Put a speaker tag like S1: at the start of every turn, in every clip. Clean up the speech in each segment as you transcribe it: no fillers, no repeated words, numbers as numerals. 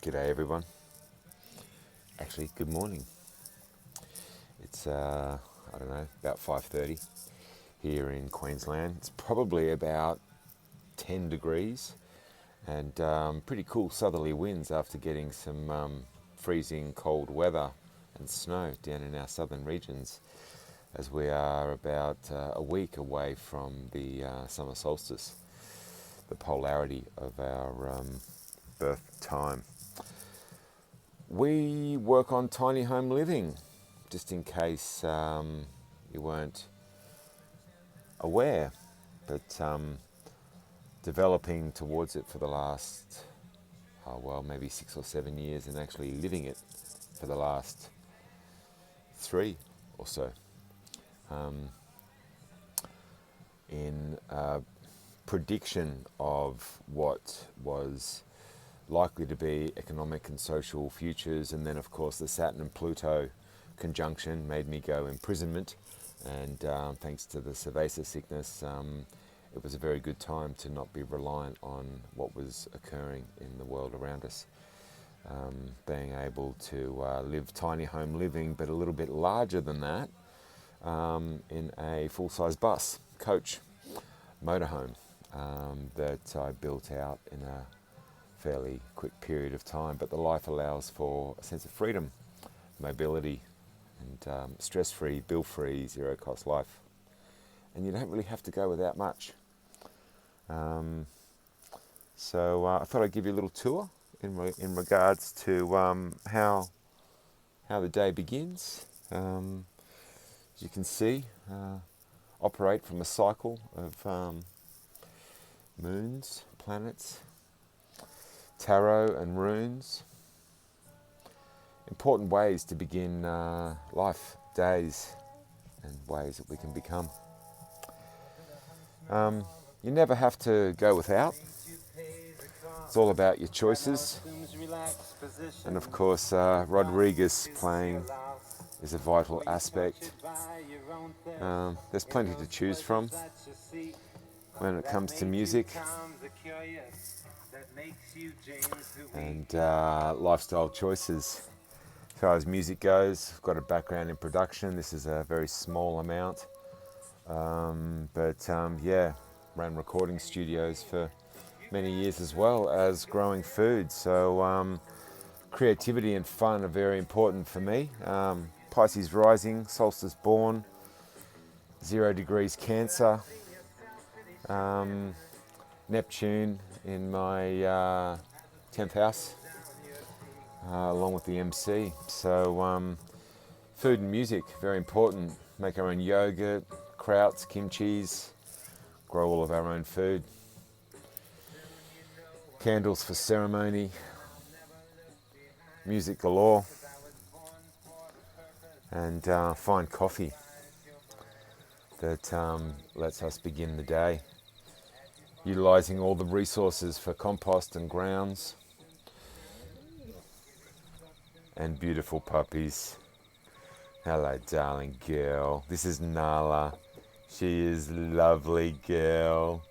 S1: G'day everyone. Actually, good morning. It's I don't know, about 5:30 here in Queensland. It's probably about 10 degrees and pretty cool southerly winds after getting some freezing cold weather and snow down in our southern regions, as we are about a week away from the summer solstice, the polarity of our birth time. We work on tiny home living, just in case you weren't aware, but developing towards it for the last, maybe 6 or 7 years, and actually living it for the last 3 or so. In prediction of what was likely to be economic and social futures, and then of course the Saturn and Pluto conjunction made me go imprisonment, and thanks to the cerveza sickness, it was a very good time to not be reliant on what was occurring in the world around us. Being able to live tiny home living, but a little bit larger than that, in a full-size bus, coach, motorhome that I built out in a fairly quick period of time. But the life allows for a sense of freedom, mobility, and stress-free, bill-free, zero-cost life. And you don't really have to go without much. So I thought I'd give you a little tour in regards to how the day begins. As you can see, operate from a cycle of moons, planets, tarot and runes. Important ways to begin life, days, and ways that we can become. You never have to go without. It's all about your choices. And of course, Rodriguez playing is a vital aspect. There's plenty to choose from when it comes to music and lifestyle choices. As far as music goes, I've got a background in production. This is a very small amount, but ran recording studios for many years, as well as growing food. So creativity and fun are very important for me. Pisces rising, solstice born, 0 degrees Cancer, Neptune in my 10th house, along with the MC. So food and music, very important. Make our own yogurt, krauts, kimchis, grow all of our own food. Candles for ceremony, music galore, and fine coffee that lets us begin the day. Utilising all the resources for compost and grounds, and beautiful puppies. Hello, darling girl. This is Nala. She is a lovely girl.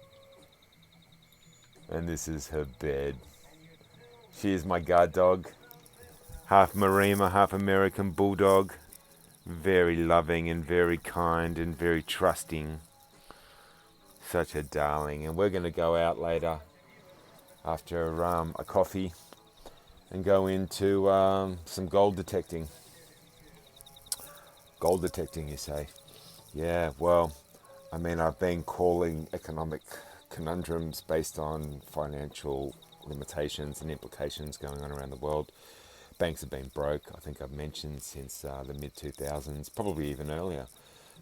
S1: And this is her bed. She is my guard dog. Half Marima, half American Bulldog. Very loving and very kind and very trusting. Such a darling. And we're going to go out later after a coffee and go into some gold detecting. Gold detecting, you say? Yeah, well, I mean, I've been calling economic conundrums based on financial limitations and implications going on around the world. Banks have been broke, I think I've mentioned, since the mid-2000s, probably even earlier.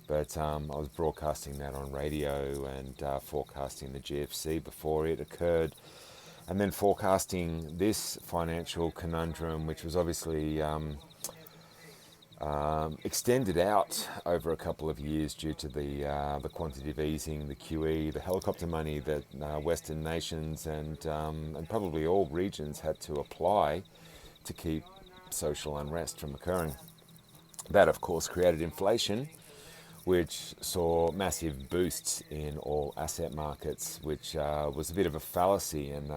S1: But I was broadcasting that on radio and forecasting the GFC before it occurred. And then forecasting this financial conundrum, which was obviously extended out over a couple of years due to the quantitative easing, the QE, the helicopter money that Western nations and probably all regions had to apply to keep social unrest from occurring. That, of course, created inflation, which saw massive boosts in all asset markets, which was a bit of a fallacy and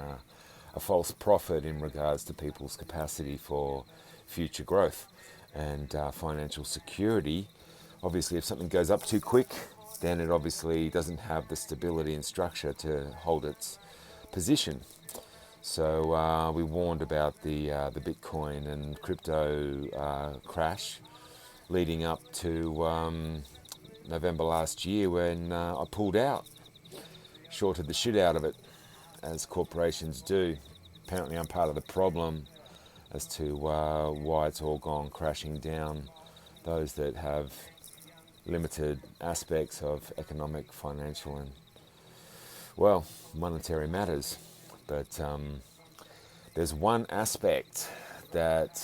S1: a false prophet in regards to people's capacity for future growth and financial security. Obviously, if something goes up too quick, then it obviously doesn't have the stability and structure to hold its position. So we warned about the Bitcoin and crypto crash leading up to November last year when I pulled out, shorted the shit out of it, as corporations do. Apparently I'm part of the problem as to why it's all gone crashing down. Those that have limited aspects of economic, financial and, well, monetary matters. But there's one aspect that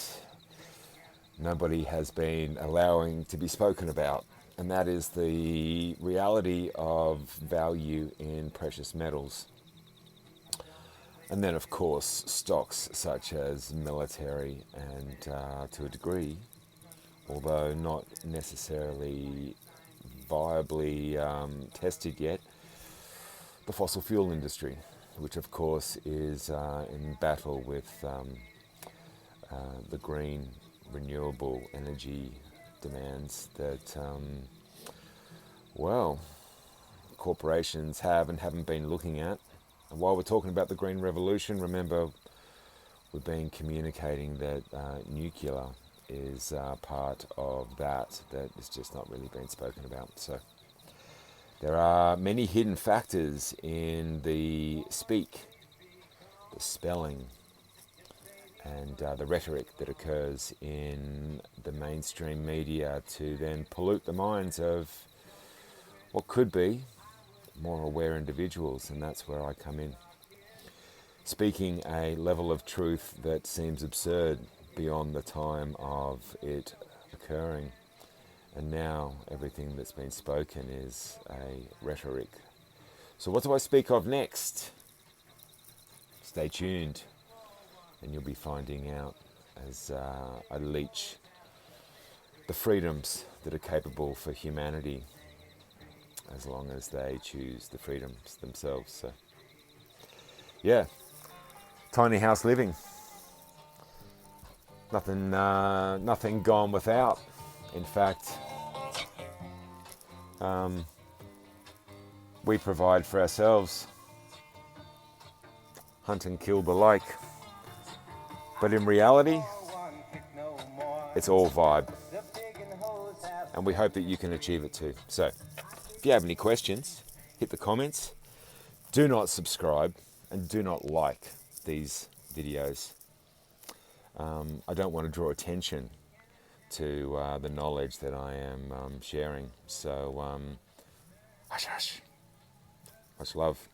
S1: nobody has been allowing to be spoken about, and that is the reality of value in precious metals. And then, of course, stocks such as military and, to a degree, although not necessarily viably tested yet, the fossil fuel industry, which of course is in battle with the green renewable energy demands that, well, corporations have and haven't been looking at. And while we're talking about the green revolution, remember we've been communicating that nuclear is part of that is just not really been spoken about. So there are many hidden factors in the speak, the spelling, and the rhetoric that occurs in the mainstream media to then pollute the minds of what could be more aware individuals, and that's where I come in. Speaking a level of truth that seems absurd beyond the time of it occurring. And now everything that's been spoken is a rhetoric. So what do I speak of next? Stay tuned and you'll be finding out as I leech the freedoms that are capable for humanity, as long as they choose the freedoms themselves. So, yeah, tiny house living. Nothing gone without. In fact, we provide for ourselves, hunt and kill the like. But in reality, it's all vibe. And we hope that you can achieve it too. So, if you have any questions, hit the comments. Do not subscribe and do not like these videos. I don't want to draw attention to the knowledge that I am sharing. So, hush, hush. Much love.